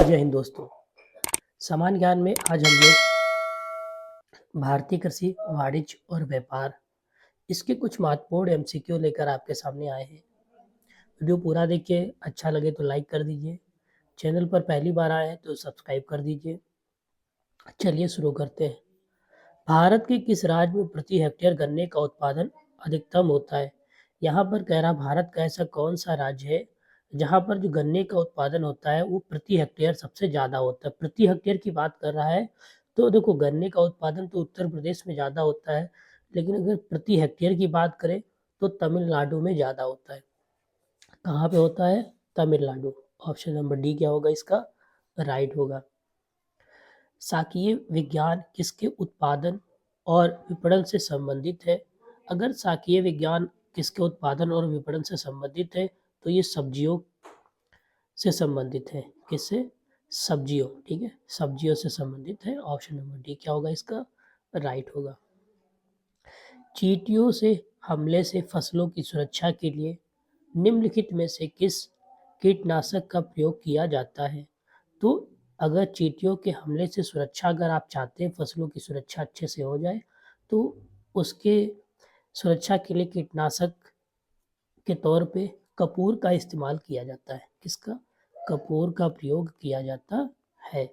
जय हिंद दोस्तों। सामान्य ज्ञान में आज हम लोग भारतीय कृषि, वाणिज्य और व्यापार इसके कुछ महत्वपूर्ण एमसीक्यू लेकर आपके सामने आए हैं। वीडियो पूरा देखिए, अच्छा लगे तो लाइक कर दीजिए। चैनल पर पहली बार आए हैं तो सब्सक्राइब कर दीजिए। चलिए शुरू करते हैं। भारत के किस राज्य में प्रति हेक्टेयर गन्ने का उत्पादन अधिकतम होता है? यहाँ पर कह रहा भारत का ऐसा कौन सा राज्य है जहाँ पर जो गन्ने का उत्पादन होता है वो प्रति हेक्टेयर सबसे ज़्यादा होता है। प्रति हेक्टेयर की बात कर रहा है तो देखो गन्ने का उत्पादन तो उत्तर प्रदेश में ज़्यादा होता है, लेकिन अगर प्रति हेक्टेयर की बात करें तो तमिलनाडु में ज़्यादा होता है। कहाँ पे होता है? तमिलनाडु। ऑप्शन नंबर डी क्या होगा इसका? राइट होगा। सांख्यिकीय विज्ञान किसके उत्पादन और विपणन से संबंधित है? अगर सांख्यिकीय विज्ञान किसके उत्पादन और विपणन से संबंधित है तो ये सब्जियों से संबंधित है। किससे? सब्जियों। ठीक है, सब्जियों से संबंधित है। ऑप्शन नंबर डी क्या होगा इसका? राइट होगा। चींटियों से हमले से फसलों की सुरक्षा के लिए निम्नलिखित में से किस कीटनाशक का प्रयोग किया जाता है? तो अगर चींटियों के हमले से सुरक्षा अगर आप चाहते हैं फसलों की सुरक्षा अच्छे से हो जाए तो उसके सुरक्षा के लिए कीटनाशक के तौर पे कपूर का इस्तेमाल किया जाता है। किसका? कपूर का प्रयोग किया जाता है।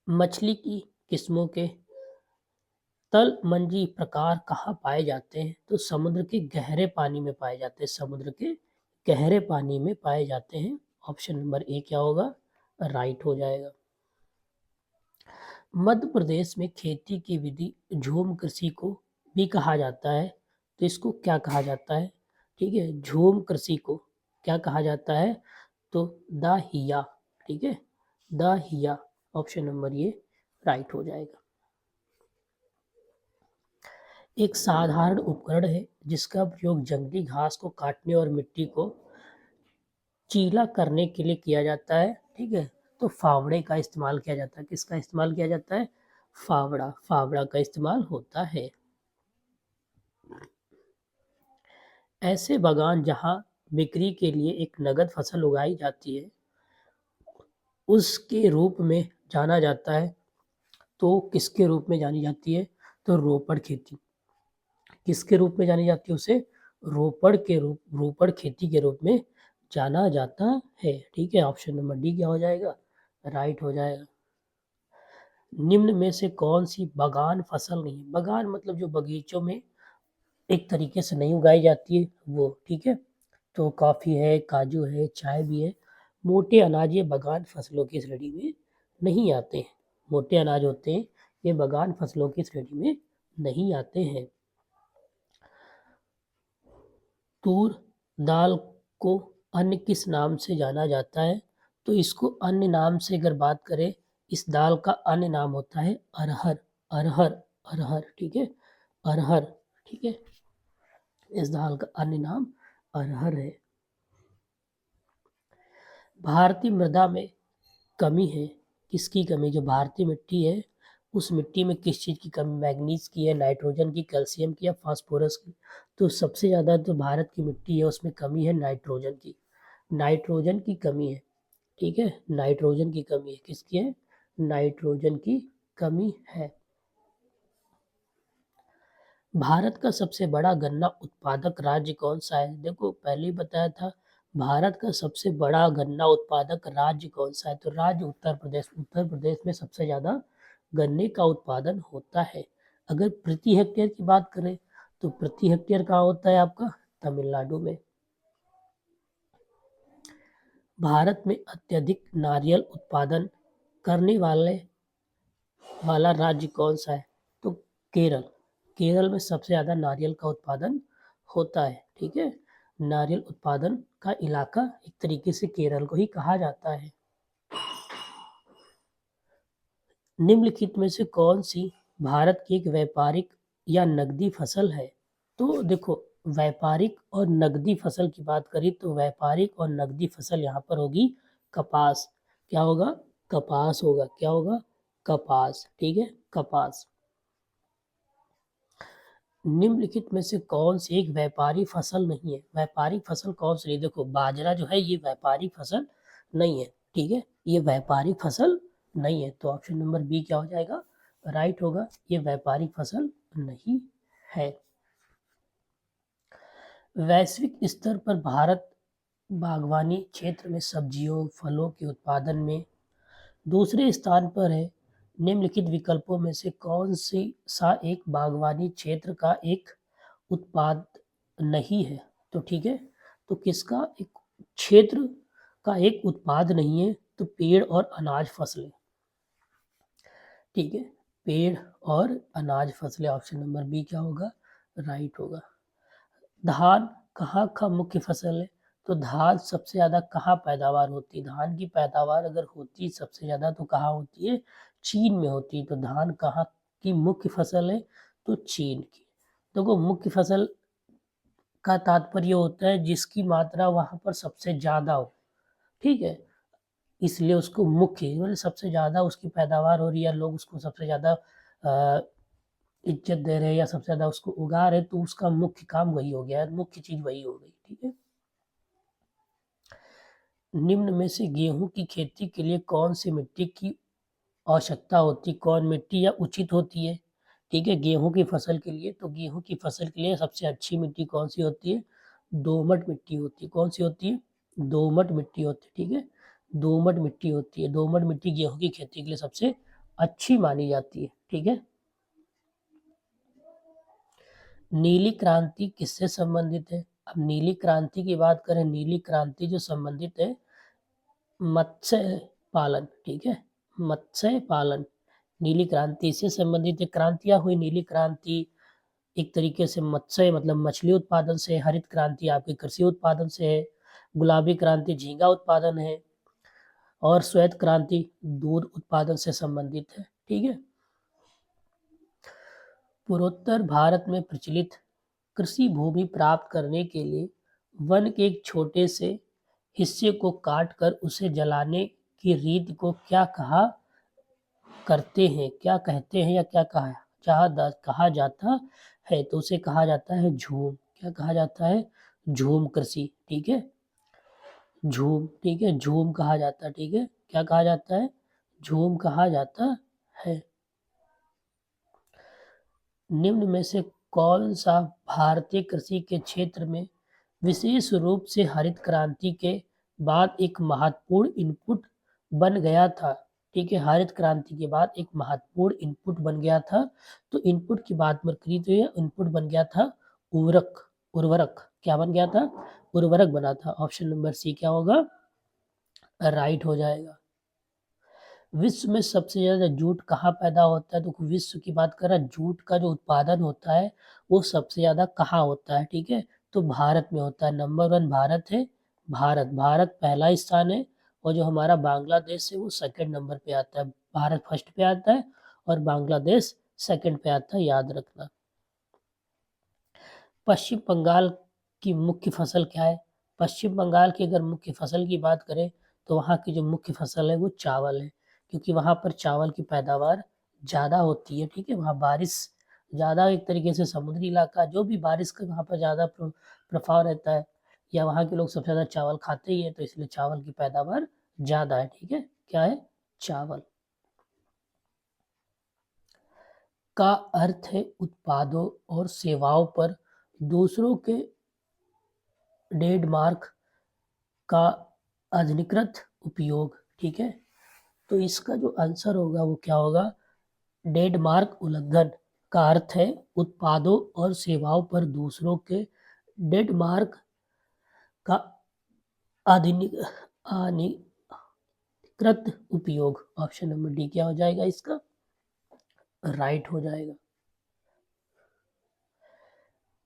मछली की किस्मों के तलमंजी प्रकार कहाँ पाए जाते हैं? तो समुद्र के गहरे पानी में पाए जाते हैं। समुद्र के गहरे पानी में पाए जाते हैं। ऑप्शन नंबर ए क्या होगा? राइट हो जाएगा। मध्य प्रदेश में खेती की विधि झूम कृषि को भी कहा जाता है, तो इसको क्या कहा जाता है? ठीक है, झूम कृषि को क्या कहा जाता है? तो दाहिया। ठीक है, दाहिया। ऑप्शन नंबर ये राइट हो जाएगा। एक साधारण उपकरण है जिसका प्रयोग जंगली घास को काटने और मिट्टी को चीला करने के लिए किया जाता है। ठीक है, तो फावड़े का इस्तेमाल किया जाता है। किसका इस्तेमाल किया जाता है? फावड़ा। फावड़ा का इस्तेमाल होता है। ऐसे बागान जहां बिक्री के लिए एक नगद फसल उगाई जाती है उसके रूप में जाना जाता है। तो किसके रूप में जानी जाती है? तो रोपड़ खेती। किसके रूप में जानी जाती है उसे? रोपड़ खेती के रूप में जाना जाता है। ठीक है, ऑप्शन नंबर डी क्या हो जाएगा? राइट हो जाएगा। निम्न में से कौन सी बागान फसल नहीं? बागान मतलब जो बगीचों में एक तरीके से नहीं उगाई जाती है वो। ठीक है, तो कॉफ़ी है, काजू है, चाय भी है। मोटे अनाज ये बागान फसलों की श्रेणी में नहीं आते हैं। मोटे अनाज होते हैं ये बागान फसलों की श्रेणी में नहीं आते हैं। तूर दाल को अन्य किस नाम से जाना जाता है? तो इसको अन्य नाम से अगर बात करें, इस दाल का अन्य नाम होता है अरहर। अरहर। अरहर। ठीक है, अरहर। ठीक है, इस दाल का अन्य नाम अरहर है। भारतीय मृदा में कमी है। किसकी कमी? जो भारतीय मिट्टी है उस मिट्टी में किस चीज़ की कमी? मैग्नीज की है, नाइट्रोजन की, कैल्शियम की या फास्फोरस की? तो सबसे ज़्यादा जो भारत की मिट्टी है उसमें कमी है नाइट्रोजन की। नाइट्रोजन की कमी है। ठीक है, नाइट्रोजन की कमी है। किसकी है? नाइट्रोजन की कमी है। भारत का सबसे बड़ा गन्ना उत्पादक राज्य कौन सा है? देखो पहले ही बताया था भारत का सबसे बड़ा गन्ना उत्पादक राज्य कौन सा है? तो राज्य उत्तर प्रदेश। उत्तर प्रदेश में सबसे ज़्यादा गन्ने का उत्पादन होता है। अगर प्रति हेक्टेयर की बात करें तो प्रति हेक्टेयर कहाँ होता है आपका? तमिलनाडु में। भारत में अत्यधिक नारियल उत्पादन करने वाला राज्य कौन सा है? तो केरल। केरल में सबसे ज़्यादा नारियल का उत्पादन होता है। ठीक है, नारियल उत्पादन का इलाका एक तरीके से केरल को ही कहा जाता है। निम्नलिखित में से कौन सी भारत की एक व्यापारिक या नगदी फसल है? तो देखो व्यापारिक और नगदी फसल की बात करें तो व्यापारिक और नगदी फसल यहाँ पर होगी कपास। क्या होगा? कपास होगा। क्या होगा? कपास। ठीक है, कपास। निम्नलिखित में से कौन सी एक व्यापारी फसल नहीं है? व्यापारिक फसल कौन सी नहीं? देखो बाजरा जो है ये व्यापारिक फसल नहीं है, ठीक है, ये व्यापारिक फसल नहीं है। तो ऑप्शन नंबर बी क्या हो जाएगा, राइट होगा, ये व्यापारिक फसल नहीं है। वैश्विक स्तर पर भारत बागवानी क्षेत्र में सब्जियों फलों के उत्पादन में दूसरे स्थान पर है। निम्नलिखित विकल्पों में से कौन सी सा एक बागवानी क्षेत्र का एक उत्पाद नहीं है। तो ठीक है, तो किसका एक क्षेत्र का एक उत्पाद नहीं है, तो पेड़ और अनाज फसलें, ठीक है, पेड़ और अनाज फसलें, ऑप्शन नंबर बी क्या होगा, राइट होगा। धान कहाँ का मुख्य फसल है, तो धान सबसे ज़्यादा कहाँ पैदावार होती है, धान की पैदावार अगर होती है सबसे ज़्यादा तो कहाँ होती है, चीन में होती है। तो धान कहाँ की मुख्य फसल है, तो चीन की। देखो मुख्य फसल का तात्पर्य होता है जिसकी मात्रा वहाँ पर सबसे ज़्यादा हो, ठीक है, इसलिए उसको मुख्य मतलब सबसे ज़्यादा उसकी पैदावार हो रही है, लोग उसको सबसे ज़्यादा इज्जत दे रहे हैं या सबसे ज़्यादा उसको उगा रहे हैं, तो उसका मुख्य काम वही हो गया है, मुख्य चीज़ वही हो गई, ठीक है। निम्न में से गेहूं की खेती के लिए कौन सी मिट्टी की आवश्यकता होती है, कौन मिट्टी या उचित होती है, ठीक है, गेहूं की फसल के लिए। तो गेहूं की फसल के लिए सबसे अच्छी मिट्टी कौन सी होती है, दोमट मिट्टी होती है। कौन सी होती है, दोमट मिट्टी होती है, ठीक है, दोमट मिट्टी होती है। दोमट मिट्टी गेहूं की खेती के लिए सबसे अच्छी मानी जाती है, ठीक है। नीली क्रांति किससे संबंधित है, अब नीली क्रांति की बात करें, नीली क्रांति जो संबंधित है मत्स्य पालन, ठीक है, मत्स्य पालन नीली क्रांति से संबंधित है। क्रांतियां हुई, नीली क्रांति एक तरीके से मत्स्य मतलब मछली उत्पादन से, हरित क्रांति आपके कृषि उत्पादन से है, गुलाबी क्रांति झींगा उत्पादन है, और श्वेत क्रांति दूध उत्पादन से संबंधित है, ठीक है। पूर्वोत्तर भारत में प्रचलित कृषि भूमि प्राप्त करने के लिए वन के एक छोटे से हिस्से को काटकर उसे जलाने की रीत को क्या कहा करते हैं, क्या कहते हैं या क्या कहा जाता है, तो उसे कहा जाता है झूम। क्या कहा जाता है, झूम कृषि, ठीक है, झूम, ठीक है, झूम कहा जाता है, ठीक है, क्या कहा जाता है, झूम कहा जाता है। निम्न में से कौन सा भारतीय कृषि के क्षेत्र में विशेष रूप से हरित क्रांति के बाद एक महत्वपूर्ण इनपुट बन गया था, ठीक है, हरित क्रांति के बाद एक महत्वपूर्ण इनपुट बन गया था। तो इनपुट की बात में करी तो ये इनपुट बन गया था उर्वरक, उर्वरक क्या बन गया था, उर्वरक बना था। ऑप्शन नंबर सी क्या होगा, राइट हो जाएगा। विश्व में सबसे ज़्यादा जूट कहाँ पैदा होता है, तो विश्व की बात कर रहा है, जूट का जो उत्पादन होता है वो सबसे ज़्यादा कहाँ होता है, ठीक है, तो भारत में होता है। नंबर 1 भारत है, भारत भारत पहला स्थान है, और जो हमारा बांग्लादेश है वो सेकंड नंबर पे आता है। भारत फर्स्ट पे आता है और बांग्लादेश सेकंड पे आता है, याद रखना। पश्चिम बंगाल की मुख्य फसल क्या है, पश्चिम बंगाल की अगर मुख्य फसल की बात करें तो वहाँ की जो मुख्य फसल है वो चावल है, क्योंकि वहाँ पर चावल की पैदावार ज़्यादा होती है, ठीक है, वहाँ बारिश ज़्यादा, एक तरीके से समुद्री इलाका जो भी बारिश का वहाँ पर ज़्यादा प्रभाव रहता है, या वहाँ के लोग सबसे ज़्यादा चावल खाते ही हैं, तो इसलिए चावल की पैदावार ज़्यादा है, ठीक है, क्या है, चावल। का अर्थ है उत्पादों और सेवाओं पर दूसरों के ट्रेडमार्क का अधिकृत उपयोग, ठीक है, तो इसका जो आंसर होगा वो क्या होगा, ट्रेडमार्क उल्लंघन का अर्थ है उत्पादों और सेवाओं पर दूसरों के ट्रेडमार्क का अधिकृत उपयोग। ऑप्शन नंबर डी क्या हो जाएगा इसका, राइट हो जाएगा।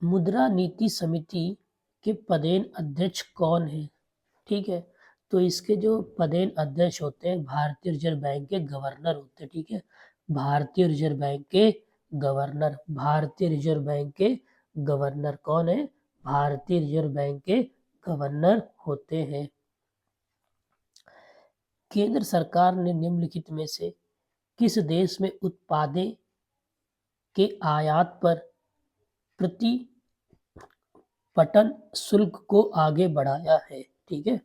मुद्रा नीति समिति के पदेन अध्यक्ष कौन है, ठीक है, तो इसके जो पदेन अध्यक्ष होते हैं भारतीय रिजर्व बैंक के गवर्नर होते हैं, ठीक है, भारतीय रिजर्व बैंक के गवर्नर, भारतीय रिजर्व बैंक के गवर्नर कौन है, भारतीय रिजर्व बैंक के गवर्नर होते हैं। केंद्र सरकार ने निम्नलिखित में से किस देश में उत्पादों के आयात पर प्रति पटन शुल्क को आगे बढ़ाया है, ठीक है,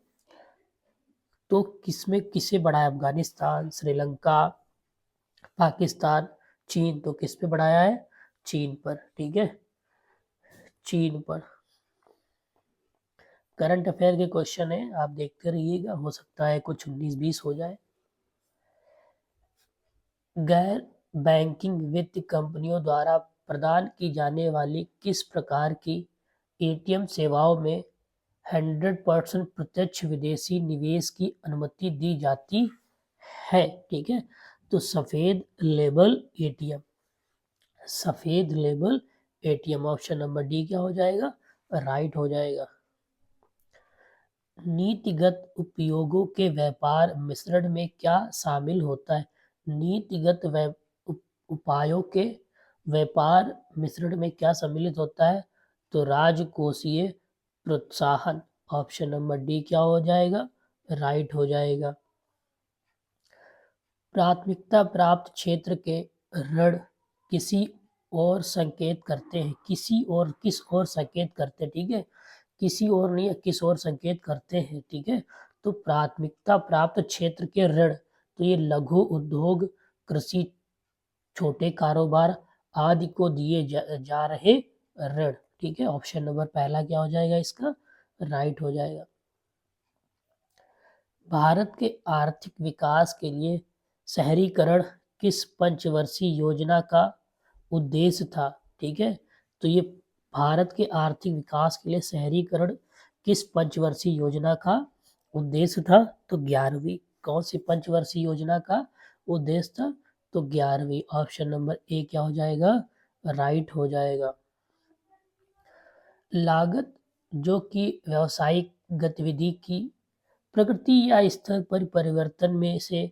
तो किसमें किसे बढ़ाया? अफगानिस्तान, श्रीलंका, पाकिस्तान, चीन। तो किस पे बढ़ाया है? चीन पर। ठीक है, चीन पर। करंट अफेयर के क्वेश्चन है, आप देखते रहिएगा, हो सकता है कुछ 19-20 हो जाए। गैर बैंकिंग वित्त कंपनियों द्वारा प्रदान की जाने वाली किस प्रकार की एटीएम सेवाओं में 100% प्रत्यक्ष विदेशी निवेश की अनुमति दी जाती है? ठीक है, तो सफेद लेबल एटीएम, सफेद label ATM. Option number D क्या हो जाएगा? राइट हो जाएगा। नीतिगत उपयोगों के व्यापार मिश्रण में क्या शामिल होता है? नीतिगत उपायों के व्यापार मिश्रण में क्या सम्मिलित होता है? तो राजकोषीय प्रोत्साहन। ऑप्शन नंबर डी क्या हो जाएगा? राइट हो जाएगा। प्राथमिकता प्राप्त क्षेत्र के ऋण किसी और संकेत करते हैं, किसी और, किस और संकेत करते हैं? ठीक है, किसी और नहीं है, किस और संकेत करते हैं। ठीक है, तो प्राथमिकता प्राप्त क्षेत्र के ऋण, तो ये लघु उद्योग, कृषि, छोटे कारोबार आदि को दिए जा रहे ऋण। ठीक है, ऑप्शन नंबर पहला क्या हो जाएगा इसका? राइट हो जाएगा। भारत के आर्थिक विकास के लिए शहरीकरण किस पंचवर्षीय योजना का उद्देश्य था? ठीक है, तो ये भारत के आर्थिक विकास के लिए शहरीकरण किस पंचवर्षीय योजना का उद्देश्य था? तो 11वीं। कौन सी पंचवर्षीय योजना का उद्देश्य था? तो 11वीं। ऑप्शन नंबर ए क्या हो जाएगा? राइट हो जाएगा। लागत जो कि व्यावसायिक गतिविधि की प्रकृति या स्तर पर परिवर्तन में से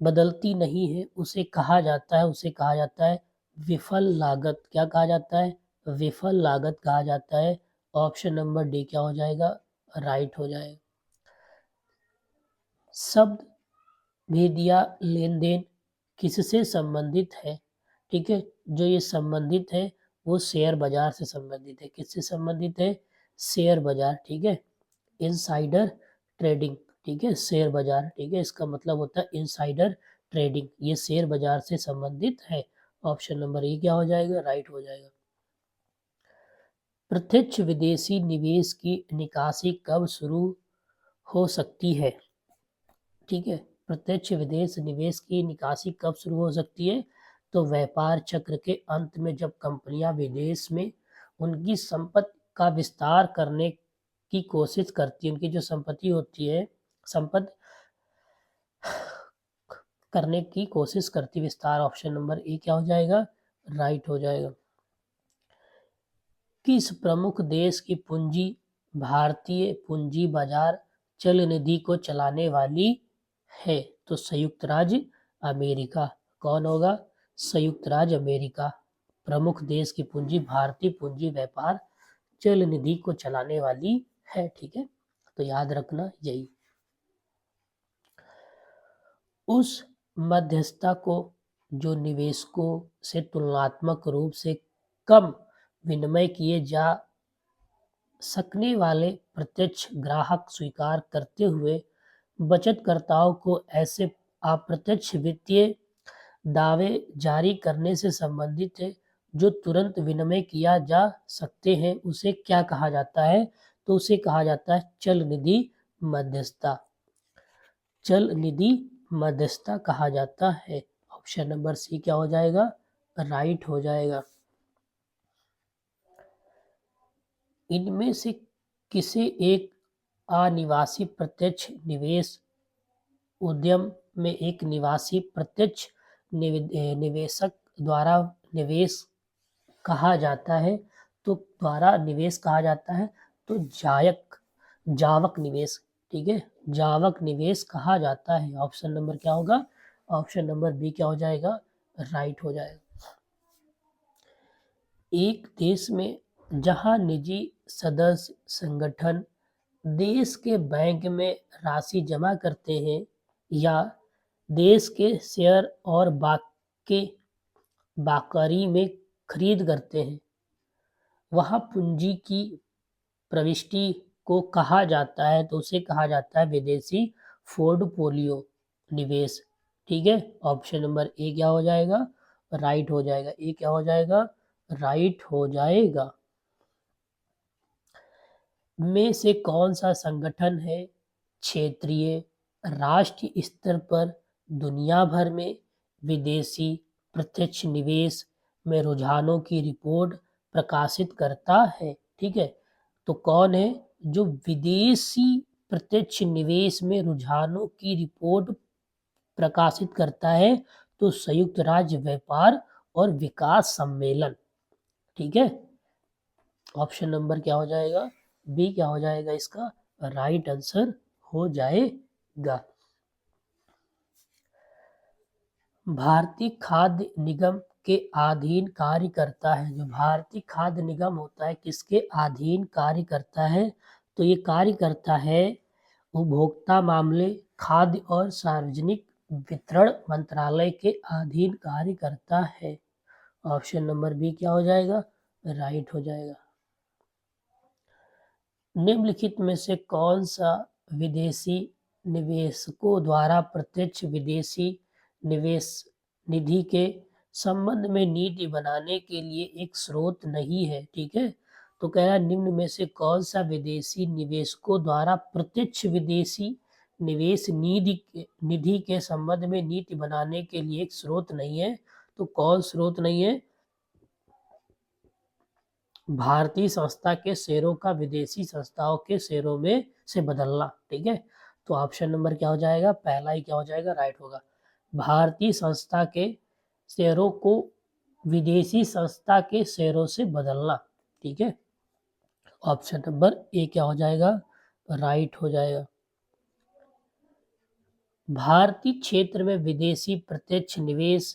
बदलती नहीं है, उसे कहा जाता है, उसे कहा जाता है विफल लागत। क्या कहा जाता है? विफल लागत कहा जाता है। ऑप्शन नंबर डी क्या हो जाएगा? राइट हो जाएगा। शब्द भेद या लेन देन किससे संबंधित है? ठीक है, जो ये संबंधित है वो शेयर बाजार से संबंधित है। किससे संबंधित है? शेयर बाजार। ठीक है, इनसाइडर ट्रेडिंग। ठीक है, शेयर बाजार। ठीक है, इसका मतलब होता है इनसाइडर ट्रेडिंग, ये शेयर बाजार से संबंधित है। ऑप्शन नंबर ए क्या हो जाएगा? राइट हो जाएगा। प्रत्यक्ष विदेशी निवेश की निकासी कब शुरू हो सकती है? ठीक है, प्रत्यक्ष विदेश निवेश की निकासी कब शुरू हो सकती है? तो व्यापार चक्र के अंत में, जब कंपनियां विदेश में उनकी संपत्ति का विस्तार करने की कोशिश करती है, उनकी जो संपत्ति होती है, संपत्ति करने की कोशिश करती विस्तार। ऑप्शन नंबर ए क्या हो जाएगा? राइट हो जाएगा। किस प्रमुख देश की पूंजी भारतीय पूंजी बाजार चल निधि को चलाने वाली है? तो संयुक्त राज्य अमेरिका। कौन होगा? संयुक्त राज्य अमेरिका। प्रमुख देश की पूंजी भारतीय पूंजी व्यापार चल निधि को चलाने वाली है। ठीक है, तो याद रखना यही। उस मध्यस्थता को जो निवेशकों से तुलनात्मक रूप से कम विनिमय किए जा सकने वाले प्रत्यक्ष ग्राहक स्वीकार करते हुए बचतकर्ताओं को ऐसे अप्रत्यक्ष वित्तीय दावे जारी करने से संबंधित है जो तुरंत विनिमय किया जा सकते हैं, उसे क्या कहा जाता है? तो उसे कहा जाता है चल निधि मध्यस्थता। चल निधि मध्यस्थता कहा जाता है। ऑप्शन नंबर सी क्या हो जाएगा? राइट हो जाएगा। इनमें से किसे एक अनिवासी प्रत्यक्ष निवेश उद्यम में एक निवासी प्रत्यक्ष निवेशक द्वारा निवेश कहा जाता है? तो द्वारा निवेश कहा जाता है तो जावक निवेश। ठीक है, जावक निवेश कहा जाता है। ऑप्शन नंबर क्या होगा? ऑप्शन नंबर बी क्या हो जाएगा? राइट हो जाएगा। एक देश में जहां निजी सदस्य संगठन देश के बैंक में राशि जमा करते हैं या देश के शेयर और बाकरी में खरीद करते हैं, वहां पूंजी की प्रविष्टि को कहा जाता है? तो उसे कहा जाता है विदेशी पोर्टफोलियो निवेश। ठीक है, ऑप्शन नंबर ए क्या हो जाएगा? राइट हो जाएगा। ए क्या हो जाएगा? राइट हो जाएगा। में से कौन सा संगठन है क्षेत्रीय, राष्ट्रीय स्तर पर, दुनिया भर में विदेशी प्रत्यक्ष निवेश में रुझानों की रिपोर्ट प्रकाशित करता है? ठीक है, तो कौन है जो विदेशी प्रत्यक्ष निवेश में रुझानों की रिपोर्ट प्रकाशित करता है? तो संयुक्त राज्य व्यापार और विकास सम्मेलन। ठीक है, ऑप्शन नंबर क्या हो जाएगा? बी क्या हो जाएगा इसका? राइट आंसर हो जाएगा। भारतीय खाद्य निगम के अधीन कार्य करता है। जो भारतीय खाद्य निगम होता है किसके अधीन कार्य करता है? तो ये कार्य करता है उपभोक्ता मामले, खाद्य और सार्वजनिक वितरण मंत्रालय के अधीन कार्य करता है। ऑप्शन नंबर बी क्या हो जाएगा? राइट हो जाएगा। निम्नलिखित में से कौन सा विदेशी निवेशकों द्वारा प्रत्यक्ष विदेशी निवेश निधि के संबंध में नीति बनाने के लिए एक स्रोत नहीं है? ठीक है, तो कह रहा है निम्न में से कौन सा विदेशी निवेशकों द्वारा प्रत्यक्ष विदेशी निवेश निधि के संबंध में नीति बनाने के लिए एक स्रोत नहीं है? तो कौन स्रोत नहीं है? भारतीय संस्था के शेयरों का विदेशी संस्थाओं के शेयरों में से बदलना। ठीक है, तो ऑप्शन नंबर क्या हो जाएगा? पहला ही क्या हो जाएगा? राइट होगा। भारतीय संस्था के शेयरों को विदेशी संस्था के शेयरों से बदलना। ठीक है, ऑप्शन नंबर ए क्या हो जाएगा? राइट हो जाएगा। भारतीय क्षेत्र में विदेशी प्रत्यक्ष निवेश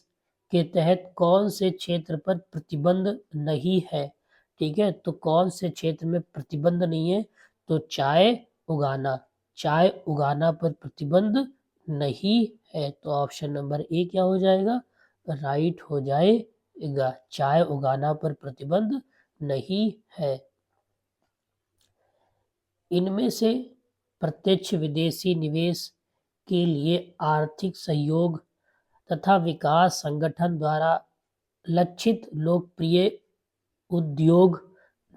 के तहत कौन से क्षेत्र पर प्रतिबंध नहीं है? ठीक है, तो कौन से क्षेत्र में प्रतिबंध नहीं है? तो चाय उगाना, चाय उगाना पर प्रतिबंध नहीं है। तो ऑप्शन नंबर ए क्या हो जाएगा? राइट हो जाएगा। चाय उगाना पर प्रतिबंध नहीं है। इनमें से प्रत्यक्ष विदेशी निवेश के लिए आर्थिक सहयोग तथा विकास संगठन द्वारा लक्षित लोकप्रिय उद्योग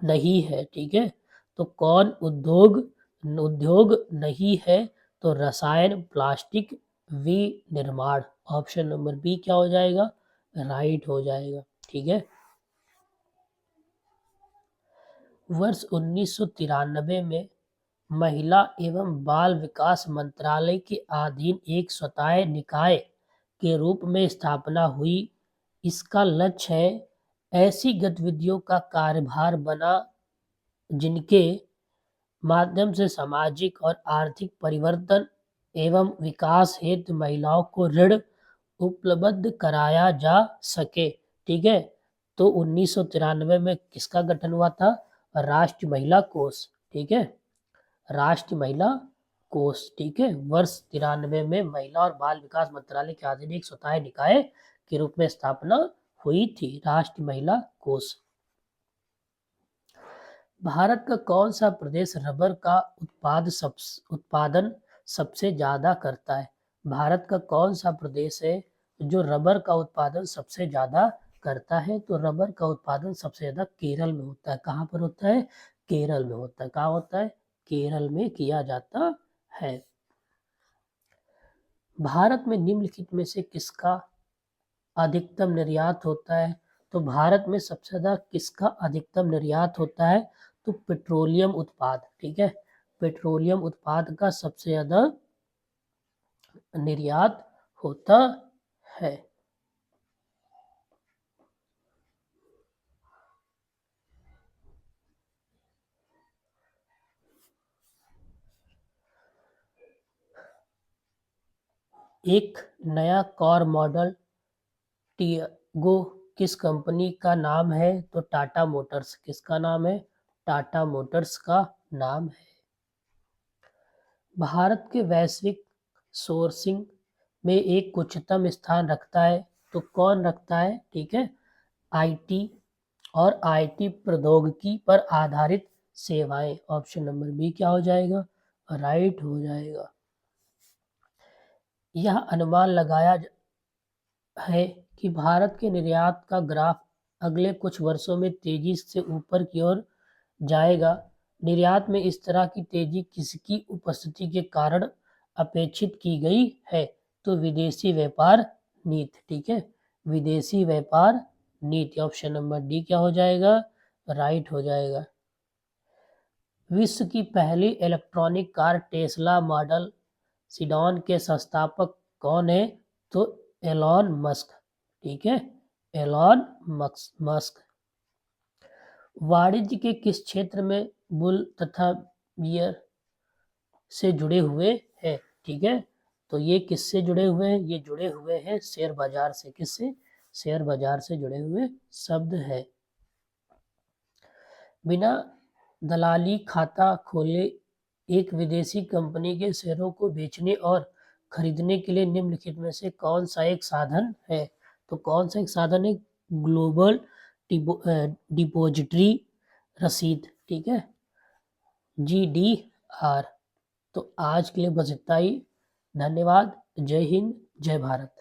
नहीं है। ठीक है, तो कौन उद्योग उद्योग नहीं है? तो रसायन, प्लास्टिक, विनिर्माण। ऑप्शन नंबर बी क्या हो जाएगा? राइट हो जाएगा। ठीक है, वर्ष 1993 में महिला एवं बाल विकास मंत्रालय के अधीन एक स्वतंत्र निकाय के रूप में स्थापना हुई। इसका लक्ष्य है ऐसी गतिविधियों का कार्यभार बना जिनके माध्यम से सामाजिक और आर्थिक परिवर्तन एवं विकास हेतु महिलाओं को ऋण उपलब्ध कराया जा सके। ठीक है, तो 1993 में किसका गठन हुआ था? राष्ट्रीय महिला कोष। ठीक है, राष्ट्रीय महिला कोष। ठीक है, वर्ष 93 में महिला और बाल विकास मंत्रालय के अधीन एक स्वतंत्र निकाय के रूप में स्थापना हुई थी, राष्ट्रीय महिला कोष। भारत का कौन सा प्रदेश रबर का उत्पादन सबसे ज्यादा करता है? भारत का कौन सा प्रदेश है जो रबर का उत्पादन सबसे ज्यादा करता है? तो रबर का उत्पादन सबसे ज्यादा केरल में होता है। कहाँ पर होता है? केरल में होता है। कहाँ होता है? केरल में किया जाता है। भारत में निम्नलिखित में से किसका अधिकतम निर्यात होता है? तो भारत में सबसे ज्यादा किसका अधिकतम निर्यात होता है? तो पेट्रोलियम उत्पाद। ठीक है, पेट्रोलियम उत्पाद का सबसे ज्यादा निर्यात होता है। एक नया कार मॉडल टियागो किस कंपनी का नाम है? तो टाटा मोटर्स। किसका नाम है? टाटा मोटर्स का नाम है। भारत के वैश्विक सोर्सिंग में एक उच्चतम स्थान रखता है, तो कौन रखता है? ठीक है, आईटी और आईटी प्रौद्योगिकी पर आधारित सेवाएं। ऑप्शन नंबर बी क्या हो जाएगा? राइट हो जाएगा। यह अनुमान लगाया है कि भारत के निर्यात का ग्राफ अगले कुछ वर्षों में तेजी से ऊपर की ओर जाएगा। निर्यात में इस तरह की तेजी किसकी उपस्थिति के कारण अपेक्षित की गई है? तो विदेशी व्यापार नीति। ठीक है, विदेशी व्यापार नीति। ऑप्शन नंबर डी क्या हो जाएगा? राइट हो जाएगा। विश्व की पहली इलेक्ट्रॉनिक कार टेस्ला मॉडल सीडॉन के संस्थापक कौन है? तो एलॉन मस्क। ठीक है, एलॉन मस्क। वाणिज्य के किस क्षेत्र में बुल तथा बियर से जुड़े हुए हैं? ठीक है, तो ये किससे जुड़े हुए हैं? ये जुड़े हुए हैं शेयर बाजार से। किससे? शेयर बाजार से जुड़े हुए शब्द है। बिना दलाली खाता खोले एक विदेशी कंपनी के शेयरों को बेचने और खरीदने के लिए निम्नलिखित में से कौन सा एक साधन है? तो कौन सा एक साधन है? ग्लोबल डिपॉजिटरी रसीद। ठीक है, GDR। तो आज के लिए बस इतना ही। धन्यवाद। जय हिंद, जय भारत।